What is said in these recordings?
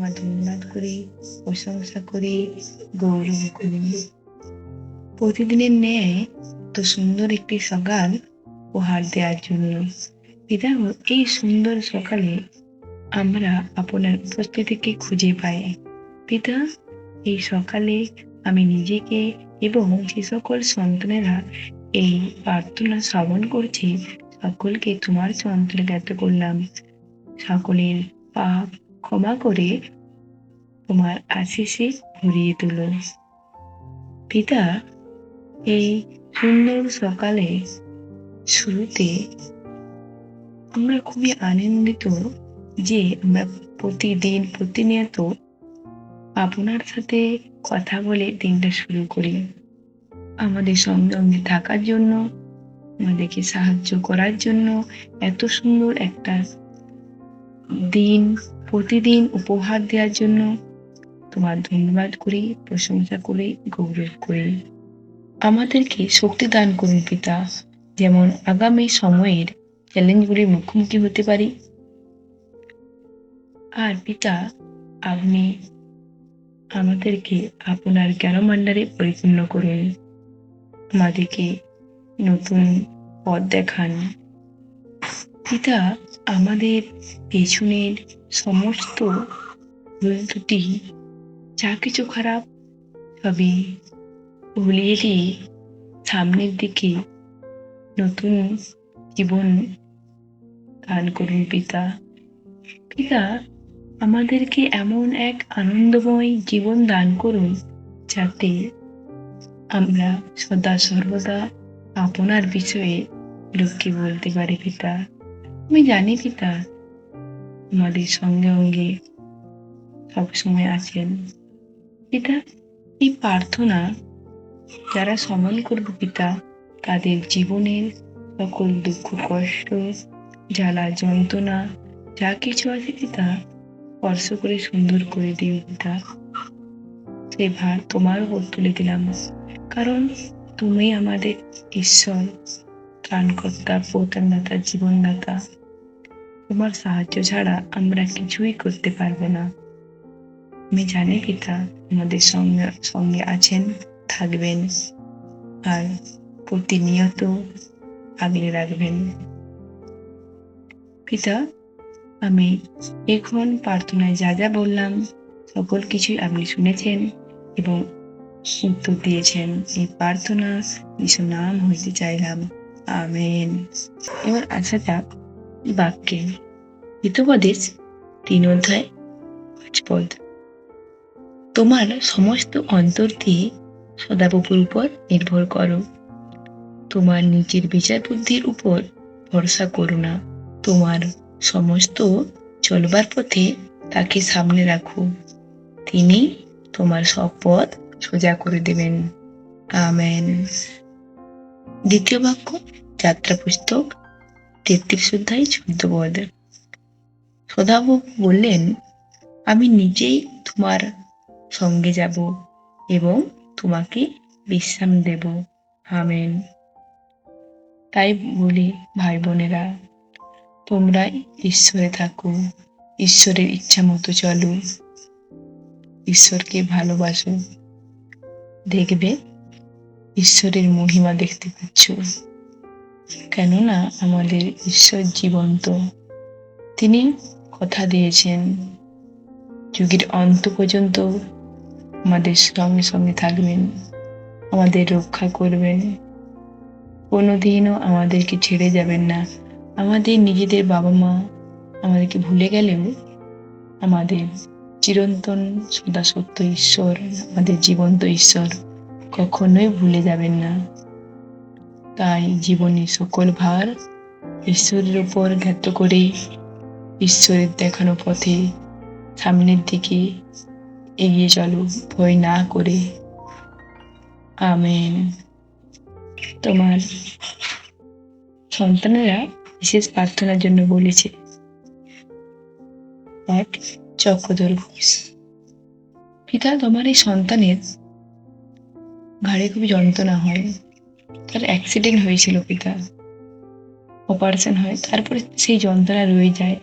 তোমার ধন্যবাদ করি, প্রশংসা করি, গৌরব করি। প্রতিদিনের ন্যায় তো সুন্দর একটি সকাল উপহার দেওয়ার জন্য। পিতা, এই সুন্দর সকালে আমরা আপনার উপস্থিতিকে খুঁজে পাই। পিতা, এই সকালে আমি নিজেকে এবং যে সকল সন্তানেরা এই প্রার্থনা শ্রবণ করছি সকলকে তোমার চরণে জ্ঞাত করলাম। সকলের পাপ ক্ষমা করে তোমার আশিসে ভরিয়ে তুলো। পিতা, এই সুন্দর সকালে শুরুতে আমরা খুবই আনন্দিত যে আমরা প্রতিদিন প্রতিনিয়ত আপনার সাথে কথা বলে দিনটা শুরু করি। আমাদের সঙ্গে থাকার জন্য, আমাদেরকে সাহায্য করার জন্য, এত সুন্দর একটা দিন প্রতিদিন উপহার দেওয়ার জন্য তোমার ধন্যবাদ করি, প্রশংসা করি, গৌরব করি। আমাদেরকে শক্তি দান করুন পিতা, যেমন আগামী সময়ের চ্যালেঞ্জগুলির মুখোমুখি হতে পারি। আর পিতা, আপনি আমাদেরকে আপনার জ্ঞান ভাণ্ডারে পরিপূর্ণ করুন, আমাদেরকে নতুন পথ দেখান। পিতা, আমাদের পেছনের সমস্ত ভুল ত্রুটি, যা কিছু খারাপ সবই ভুলিয়ে দিয়ে সামনের দিকে নতুন জীবন দান করুন পিতা। পিতা, আমাদেরকে এমন এক আনন্দময় জীবন দান করুন যাতে আমরা সদা সর্বদা আপনার বিষয়ে লোককে বলতে পারি। পিতা, আমি জানি পিতা আমাদের সঙ্গে সঙ্গে সবসময় আছেন। পিতা, এই প্রার্থনা যারা শ্রবণ করবে পিতা, তাদের জীবনের সকল দুঃখ কষ্ট জ্বালা যন্ত্রণা যা কিছু আছে পিতা, স্পর্শ করে সুন্দর করে দিও পিতা। সেই ভার তোমার উপর তুলে দিলাম, কারণ তুমি আমাদের ঈশ্বর, ত্রাণকর্তা, প্রত্যানদাতা, জীবনদাতা। তোমার সাহায্য ছাড়া আমরা কিছুই করতে পারবো না। আমি জানি পিতা আমাদের সঙ্গে আছেন, থাকবেন আর প্রতিনিয়ত আগলে রাখবেন। পিতা, আমি এখন প্রার্থনায় যা যা বললাম সকল কিছুই আপনি শুনেছেন এবং উত্তর দিয়েছেন। এই প্রার্থনা যিশুর নাম হইতে চাইলাম, আমেন। এবার আসা যাক বাক্যে। হিতোপদেশ 3 অধ্যায় 5 পদ। তোমার সমস্ত অন্তর দিয়ে সদাপ্রভুর উপর নির্ভর করো, তোমার নিজের বিচার বুদ্ধির উপর ভরসা করো না। তোমার সমস্ত চলবার পথে তাকে সামনে রাখো, তিনি তোমার সব পথ সোজা করে দেবেন, আমেন। দ্বিতীয় বাক্য, যাত্রা পুস্তক 33 অধ্যায় 14 পদ। সদাপ্রভু বললেন, আমি নিজেই তোমার সঙ্গে যাব এবং তোমাকে বিশ্রাম দেব, আমেন। তাই বলি ভাই বোনেরা, তোমরা ঈশ্বরে থাকো, ঈশ্বরের ইচ্ছা মতো চলো, ঈশ্বরকে ভালোবাসো, দেখবে ঈশ্বরের মহিমা দেখতে পাচ্ছ। কেননা আমাদের ঈশ্বর জীবন্ত, তিনি কথা দিয়েছেন যুগের অন্ত পর্যন্ত আমাদের সঙ্গে সঙ্গে থাকবেন, আমাদের রক্ষা করবেন, কোনোদিনও আমাদেরকে ছেড়ে যাবেন না। আমাদের নিজেদের বাবা মা আমাদেরকে ভুলে গেলেও আমাদের চিরন্তন সদা সত্য ঈশ্বর, আমাদের জীবন্ত ঈশ্বর কখনোই ভুলে যাবেন না। তাই জীবনের সকল ভার ঈশ্বরের উপর জ্ঞাত করে ঈশ্বরের দেখানো পথে সামনের দিকে এগিয়ে চলো, ভয় না করে, আমেন। তোমার সন্তানেরা বিশেষ প্রার্থনার জন্য বলেছে। 1, চক্রধর ঘোষ। পিতা, তোমার এই সন্তানের ঘাড়ে খুবই যন্ত্রণা হয়, তার অ্যাক্সিডেন্ট হয়েছিল পিতা, অপারেশন হয়, তারপরে সেই যন্ত্রণা রয়ে যায়,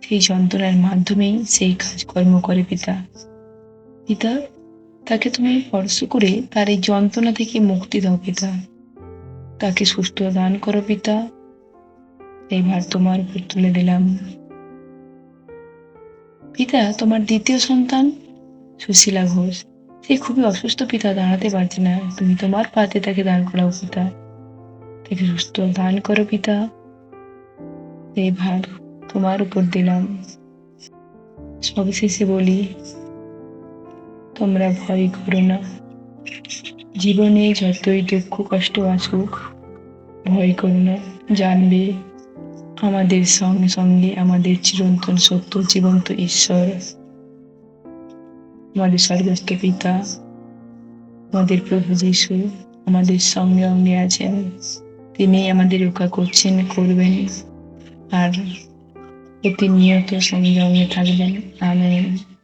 সেই যন্ত্রণার মাধ্যমেই সেই কাজকর্ম করে পিতা। পিতা, তাকে তুমি স্পর্শ করে তার এই যন্ত্রণা থেকে মুক্তি দাও পিতা। তাকে সুস্থ দান করো পিতা। এই ভার তোমার উপর তুলে দিলাম। পিতা, তোমার দ্বিতীয় সন্তান সুশীলা ঘোষ, সে খুবই অসুস্থ পিতা, দাঁড়াতে পারছে না। তুমি তোমার পাতে তাকে দান করাও পিতা। তাকে সুস্থ দান করো পিতা। এই ভার তোমার উপর দিলাম। সবশেষে বলি, তোমরা ভয় করো না। জীবনে যতই দুঃখ কষ্ট আসুক, ভয় করো না। জানবে আমাদের সঙ্গে সঙ্গে আমাদের চিরন্তন সত্য জীবন্ত ঈশ্বর, আমাদের স্বর্গস্থ পিতা, আমাদের প্রভু যীশু আমাদের সঙ্গে সঙ্গে আছেন। তিনি আমাদের রক্ষা করছেন, করবেন, আর প্রতিনিয়ত সঙ্গে সঙ্গে থাকবেন। আমেন।